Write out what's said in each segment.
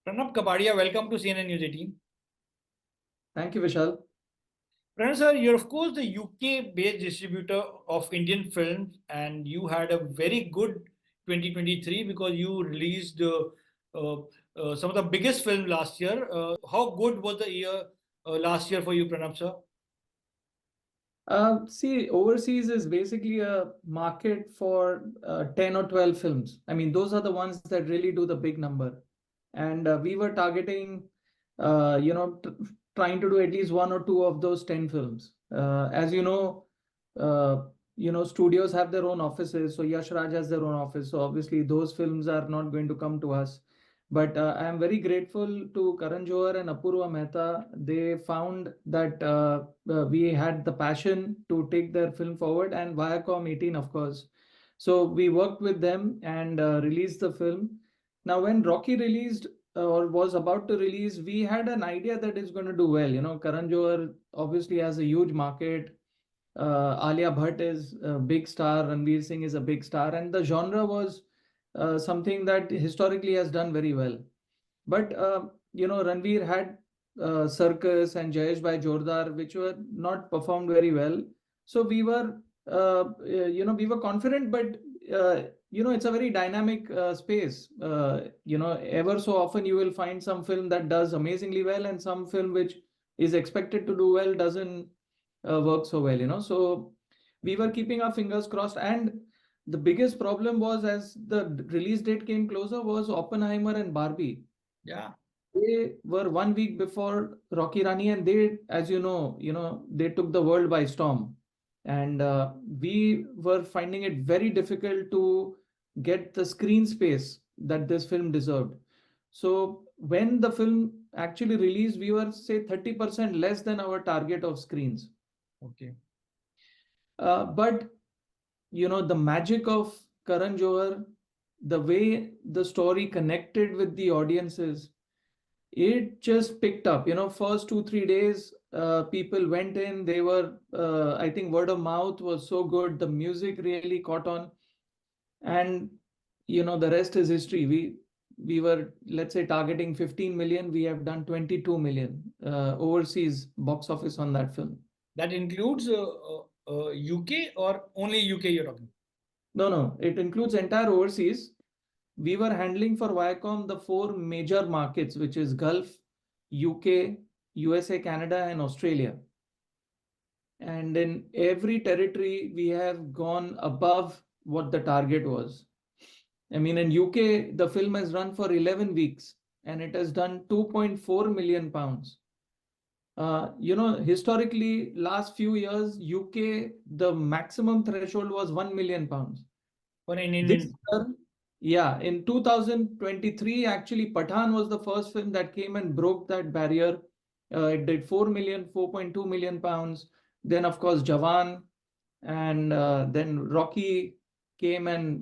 Pranab Kapadia, welcome to CNN News 18. Thank you, Vishal. Pranab sir, you're of course the UK-based distributor of Indian films, and you had a very good 2023 because you released uh, some of the biggest films last year. How good was the year last year for you, Pranab sir? See, overseas is basically a market for 10 or 12 films. I mean, those are the ones that really do the big number. And we were targeting, trying to do at least one or two of those 10 films. As uh, studios have their own offices. So Yash Raj has their own office. So obviously, those films are not going to come to us. But I am very grateful to Karan Johar and Apurva Mehta. They found that we had the passion to take their film forward, and Viacom 18, of course. So we worked with them and released the film. Now, when Rocky released or was about to release, we had an idea that it's going to do well. Karan Johar obviously has a huge market. Alia Bhatt is a big star, Ranveer Singh is a big star, and the genre was something that historically has done very well. But Ranveer had Circus and Jayesh Bhai Jordar, which were not performed very well. So we were confident, but it's a very dynamic space. Ever so often you will find some film that does amazingly well, and some film which is expected to do well doesn't work so well. So we were keeping our fingers crossed, and the biggest problem was as the release date came closer was Oppenheimer and Barbie. Yeah. They were 1 week before Rocky Rani, and they, as they took the world by storm. And we were finding it very difficult to get the screen space that this film deserved. So when the film actually released, we were say 30% less than our target of screens. Okay. But the magic of Karan Johar, the way the story connected with the audiences, it just picked up. First 2 3 days, people went in. They were, I think, word of mouth was so good. The music really caught on, and the rest is history. We were, let's say, targeting 15 million. We have done 22 million overseas box office on that film. That includes UK or only UK you're talking? No, no, it includes entire overseas. We were handling for Viacom the four major markets, which is Gulf, UK, USA, Canada, and Australia. And in every territory, we have gone above what the target was. I mean, in UK, the film has run for 11 weeks and it has done 2.4 million pounds. Historically, last few years, UK, the maximum threshold was 1 million pounds. For an This Indian. year, yeah, in 2023, actually, Pathaan was the first film that came and broke that barrier. It did 4 million, 4.2 million pounds. Then, of course, Jawan, and then Rocky came, and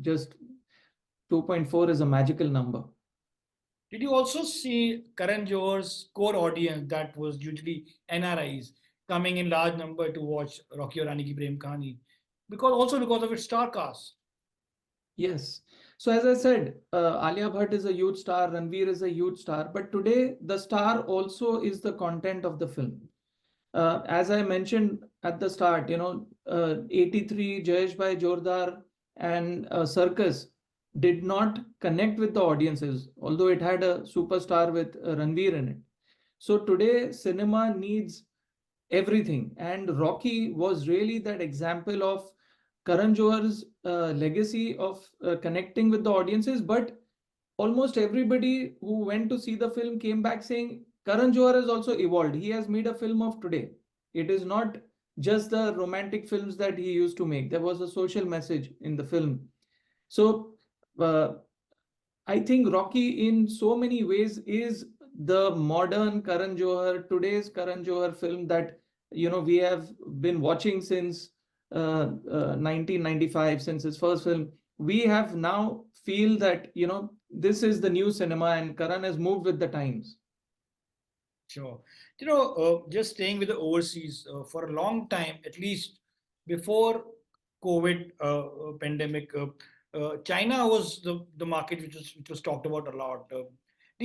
just 2.4 is a magical number. Did you also see Karan Johar's core audience that was usually NRIs coming in large number to watch Rocky or Rani Kii Prem Kahaani? Because of its star cast. Yes. So as I said, Alia Bhatt is a huge star, Ranveer is a huge star, but today the star also is the content of the film. As I mentioned at the start, 83 Jayesh Bhai Jordar and Circus did not connect with the audiences, although it had a superstar with Ranveer in it. So today cinema needs everything, and Rocky was really that example of Karan Johar's legacy of connecting with the audiences. But almost everybody who went to see the film came back saying Karan Johar has also evolved. He has made a film of today. It is not just the romantic films that he used to make. There was a social message in the film. So uh, I think Rocky, in so many ways, is the modern Karan Johar, today's Karan Johar film that we have been watching since 1995, since his first film. We have now feel that this is the new cinema, and Karan has moved with the times. Sure. Just staying with the overseas for a long time, at least before COVID pandemic, China was the market which was talked about a lot. Do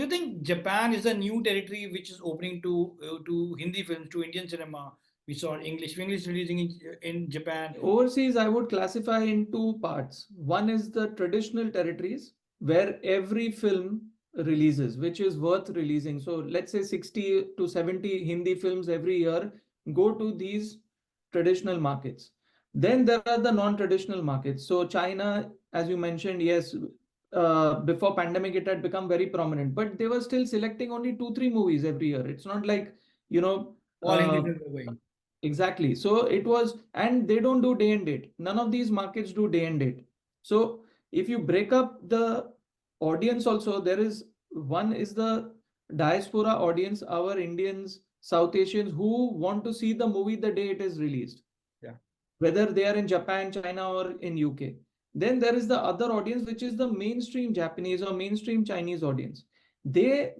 you think Japan is a new territory which is opening to Hindi films, to Indian cinema? We saw English releasing in Japan. Overseas, I would classify in two parts. One is the traditional territories where every film releases, which is worth releasing. So let's say 60 to 70 Hindi films every year go to these traditional markets. Then there are the non-traditional markets. So China, as you mentioned, yes, before pandemic it had become very prominent, but they were still selecting only two, three movies every year. It's not like, you know, All Hindi films are going. exactly. So it was, and they don't do day and date. None of these markets do day and date. So if you break up the audience also, there is one is the diaspora audience, our Indians, South Asians who want to see the movie the day it is released, Yeah. whether they are in Japan, China, or in UK. Then there is the other audience, which is the mainstream Japanese or mainstream Chinese audience.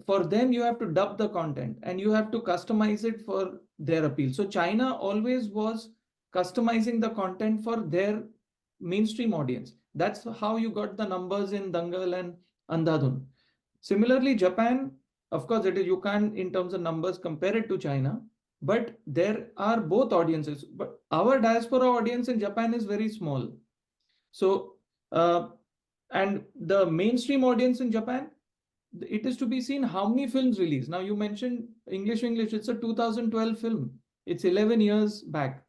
For them, you have to dub the content and you have to customize it for their appeal. So China always was customizing the content for their mainstream audience. That's how you got the numbers in Dangal and Andhadhun. Similarly, Japan, of course, it is, you can't in terms of numbers compare it to China, but there are both audiences. But our diaspora audience in Japan is very small. So, and the mainstream audience in Japan, it is to be seen how many films released. Now, you mentioned English, it's a 2012 film. It's 11 years back.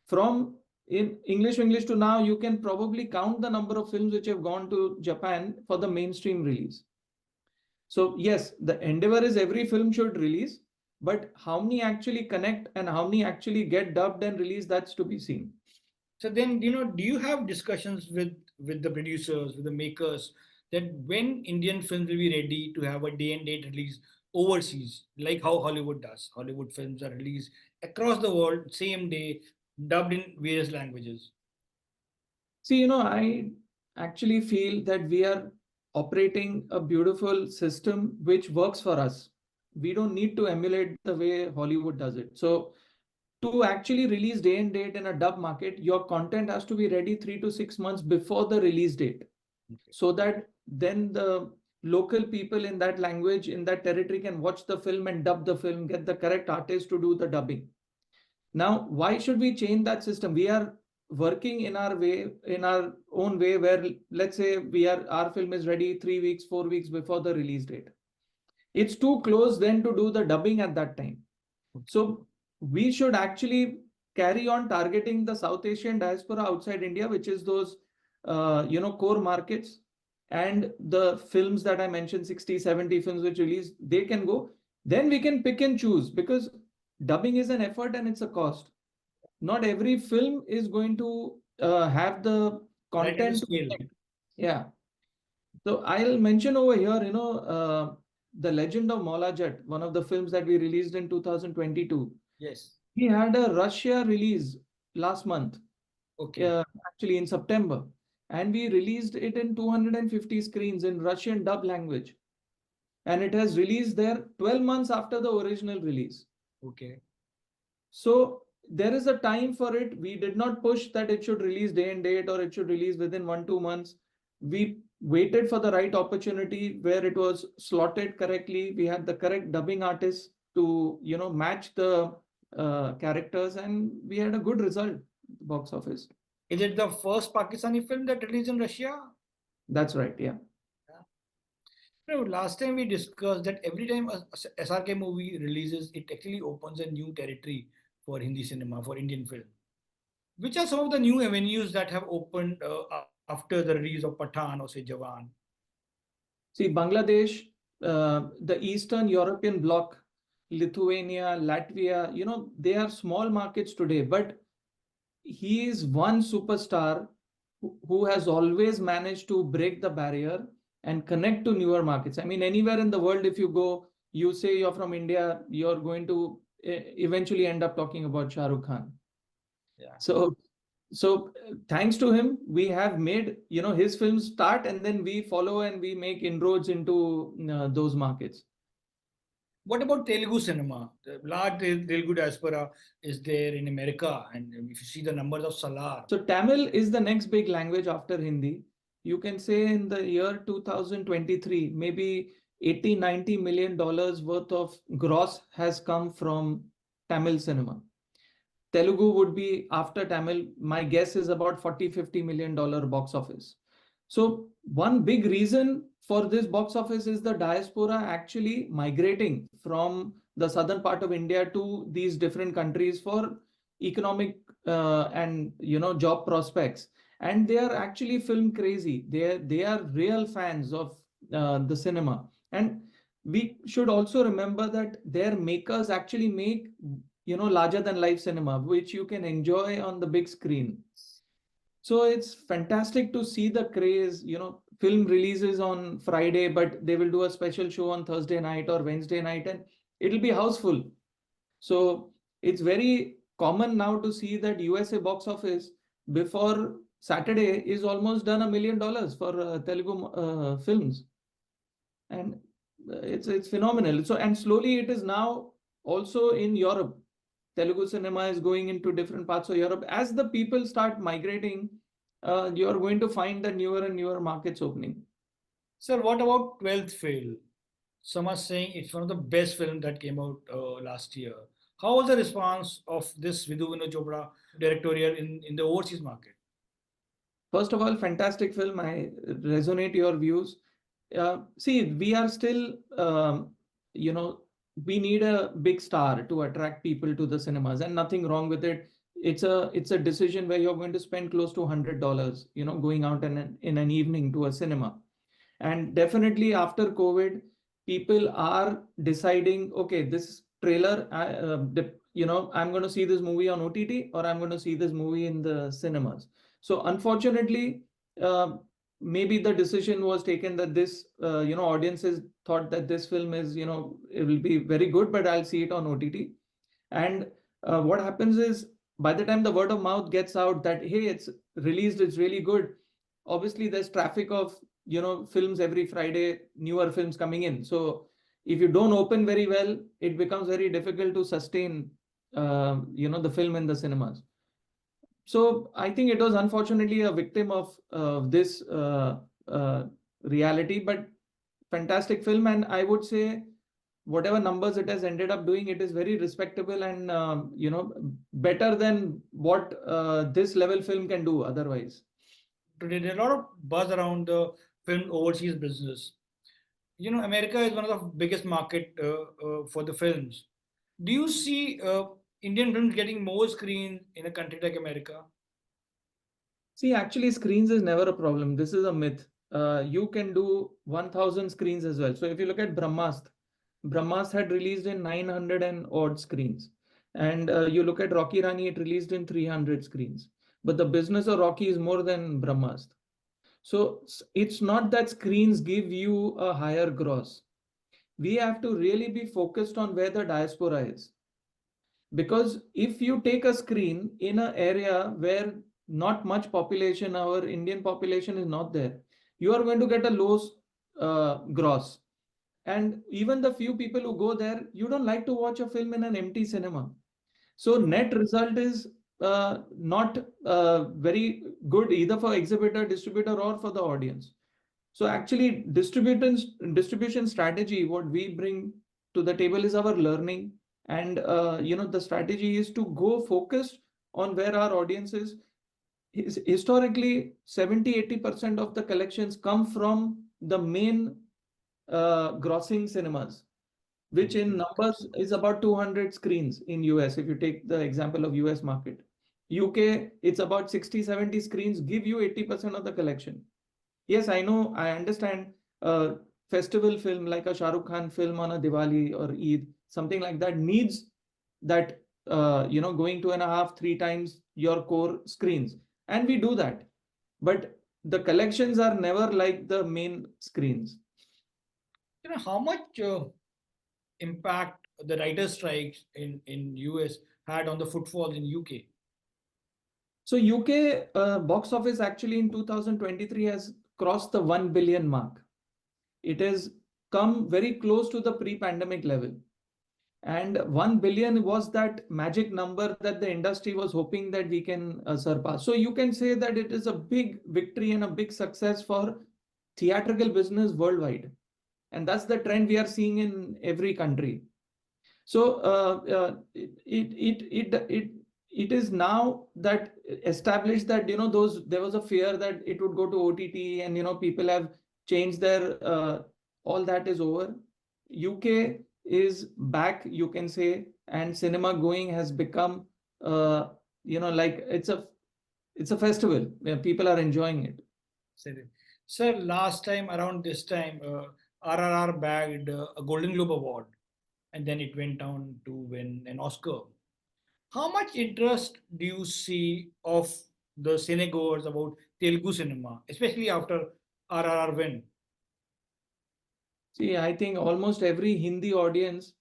From in English to now, you can probably count the number of films which have gone to Japan for the mainstream release. So yes, the endeavor is every film should release, but how many actually connect and how many actually get dubbed and released, that's to be seen. So then, do you have discussions with the producers, with the makers, that when Indian films will be ready to have a day and date release overseas, like how Hollywood does? Hollywood films are released across the world, same day, dubbed in various languages. See, I actually feel that we are operating a beautiful system which works for us. We don't need to emulate the way Hollywood does it. So to actually release day and date in a dub market, your content has to be ready 3 to 6 months before the release date, Okay. so that then the local people in that language, in that territory, can watch the film and dub the film, get the correct artist to do the dubbing. Now, why should we change that system? We are working in our way, in our own way, where let's say our film is ready 3 weeks, 4 weeks before the release date. It's too close then to do the dubbing at that time. So we should actually carry on targeting the South Asian diaspora outside India, which is those core markets, and the films that I mentioned, 60, 70 films which release, they can go. Then we can pick and choose, because dubbing is an effort and it's a cost. Not every film is going to have the Right at the content. scale. Yeah. So I'll mention over here, The Legend of Maula Jat, one of the films that we released in 2022. Yes. We had a Russia release last month, Okay. actually in September, and we released it in 250 screens in Russian dub language. And it has released there 12 months after the original release. Okay. So there is a time for it. We did not push that it should release day and date or it should release within 1 2 months. We waited for the right opportunity where it was slotted correctly. We had the correct dubbing artists to match the characters, and we had a good result at the box office. Is it the first Pakistani film that released in Russia? That's right. Yeah. Last time we discussed that every time a SRK movie releases, it actually opens a new territory for Hindi cinema, for Indian film. Which are some of the new avenues that have opened after the release of Pathaan or say Jawan? See, Bangladesh, the Eastern European bloc, Lithuania, Latvia, they are small markets today, but he is one superstar who has always managed to break the barrier and connect to newer markets. I mean, anywhere in the world, if you go, you say you're from India, you're going to eventually end up talking about Shah Rukh Khan. Yeah. So thanks to him, we have made his films start, and then we follow and we make inroads into those markets. What about Telugu cinema? The large Telugu diaspora is there in America, and if you see the numbers of Salar. So Tamil is the next big language after Hindi. you can say in the year 2023, maybe 80-90 million dollars worth of gross has come from Tamil cinema. Telugu would be after Tamil, my guess is about 40-50 million dollar box office. So one big reason for this box office is the diaspora actually migrating from the southern part of India to these different countries for economic and job prospects, and they are actually film crazy. They are real fans of the cinema, and we should also remember that their makers actually make larger than life cinema which you can enjoy on the big screen. So it's fantastic to see the craze. Film releases on Friday, but they will do a special show on Thursday night or Wednesday night, and it'll be houseful. So it's very common now to see that USA box office before Saturday is almost done $1 million for Telugu films, and it's phenomenal. So, and slowly it is now also in Europe. Telugu cinema is going into different parts of Europe. As the people start migrating, you are going to find the newer and newer markets opening. Sir, what about 12th Fail? Some are saying it's one of the best films that came out last year. How was the response of this Vidhu Vinod Chopra directorial in the overseas market? First of all, fantastic film. I resonate your views. See, we are still, you know, we need a big star to attract people to the cinemas, and nothing wrong with it. It's a decision where you're going to spend close to $100, going out in an evening to a cinema. And definitely after COVID, people are deciding, okay, this trailer, I'm going to see this movie on OTT or I'm going to see this movie in the cinemas. So unfortunately, maybe the decision was taken that this, audiences thought that this film is, it will be very good, but I'll see it on OTT. And what happens is by the time the word of mouth gets out that, hey, it's released, it's really good, obviously there's traffic of films every Friday, newer films coming in. So if you don't open very well, it becomes very difficult to sustain the film in the cinemas. So I think it was unfortunately a victim of this reality, but fantastic film. And I would say whatever numbers it has ended up doing, it is very respectable and better than what this level film can do otherwise. Today, there's a lot of buzz around the film overseas business. America is one of the biggest market for the films. Do you see Indian films getting more screen in a country like America? See, actually, screens is never a problem. This is a myth. You can do 1,000 screens as well. So if you look at Brahmastra had released in 900 and odd screens. And you look at Rocky Rani, it released in 300 screens. But the business of Rocky is more than Brahmastra. So it's not that screens give you a higher gross. We have to really be focused on where the diaspora is. Because if you take a screen in an area where not much population, our Indian population is not there, you are going to get a low gross. And even the few people who go there, you don't like to watch a film in an empty cinema. So net result is not very good either for exhibitor, distributor, or for the audience. So actually, distribution strategy, what we bring to the table is our learning, and the strategy is to go focused on where our audience is. Historically, 70-80% of the collections come from the main grossing cinemas, which in numbers is about 200 screens in US, if you take the example of US market. UK, it's about 60-70 screens, give you 80% of the collection. Yes, I know, I understand. Festival film like a Shah Rukh Khan film on a Diwali or Eid, something like that needs that, going 2.5, 3 times your core screens. And we do that. But the collections are never like the main screens. How much impact the writer's strikes in US had on the footfalls in UK? So UK box office actually in 2023 has crossed the 1 billion mark. It has come very close to the pre-pandemic level. And 1 billion was that magic number that the industry was hoping that we can surpass. So you can say that it is a big victory and a big success for theatrical business worldwide. And that's the trend we are seeing in every country. So it is now that established that, you know, there was a fear that it would go to OTT, and, you know, people have changed their all that is over. UK is back, you can say, and cinema going has become you know, like it's a festival where people are enjoying it. Sir, last time around this time, RRR bagged a Golden Globe Award, and then it went down to win an Oscar. How much interest do you see of the cinegoers about Telugu cinema, especially after RRR win? See, I think almost every Hindi audience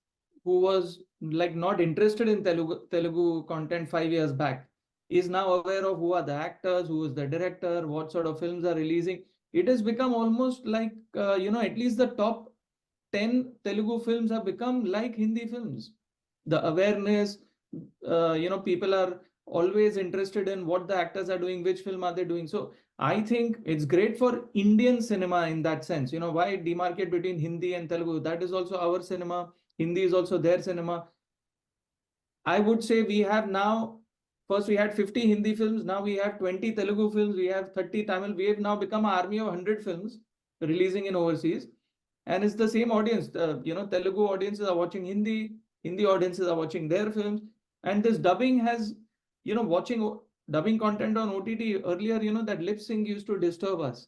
who was like not interested in Telugu content 5 years back is now aware of who are the actors, who is the director, what sort of films are releasing. It has become almost like, you know, at least the top 10 Telugu films have become like Hindi films. The awareness, you know, people are always interested in what the actors are doing, which film are they doing. So I think it's great for Indian cinema in that sense. You know, why demarcate between Hindi and Telugu? That is also our cinema. Hindi is also their cinema. I would say we have now, first we had 50 Hindi films, now we have 20 Telugu films, we have 30 Tamil. We have now become an army of 100 films releasing in overseas. And it's the same audience. You know, Telugu audiences are watching Hindi, Hindi audiences are watching their films. And this dubbing has, you know, watching dubbing content on OTT earlier, you know, that lip sync used to disturb us.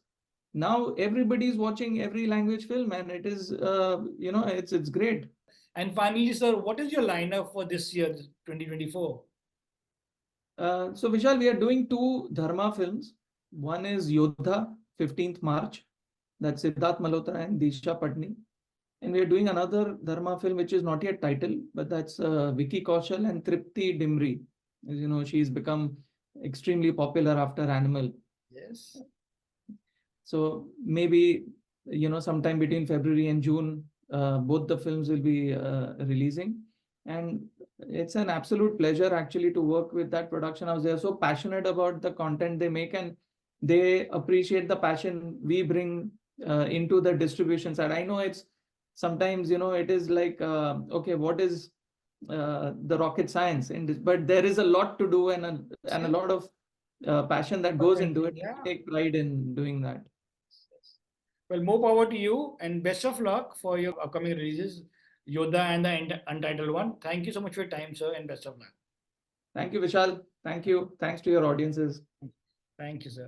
Now everybody is watching every language film, and it is, you know, it's great. And finally, sir, what is your lineup for this year, 2024? So Vishal, we are doing two Dharma films. One is Yodha, 15th March. That's Siddharth Malhotra and Disha Patni. And we are doing another Dharma film, which is not yet titled, but that's Vicky Kaushal and Tripti Dimri. As you know, she's become extremely popular after Animal. Yes. So maybe, you know, sometime between February and June, both the films will be releasing. And it's an absolute pleasure actually to work with that production house. They're so passionate about the content they make, and they appreciate the passion we bring into the distribution side. I know it's sometimes, you know, it is like, okay, what is the rocket science in this? But there is a lot to do, and a lot of passion that goes into it. Yeah. I take pride in doing that. Well, more power to you and best of luck for your upcoming releases, Yoda and the Untitled One. Thank you so much for your time, sir, and best of luck. Thank you, Vishal. Thank you. Thanks to your audiences. Thank you, sir.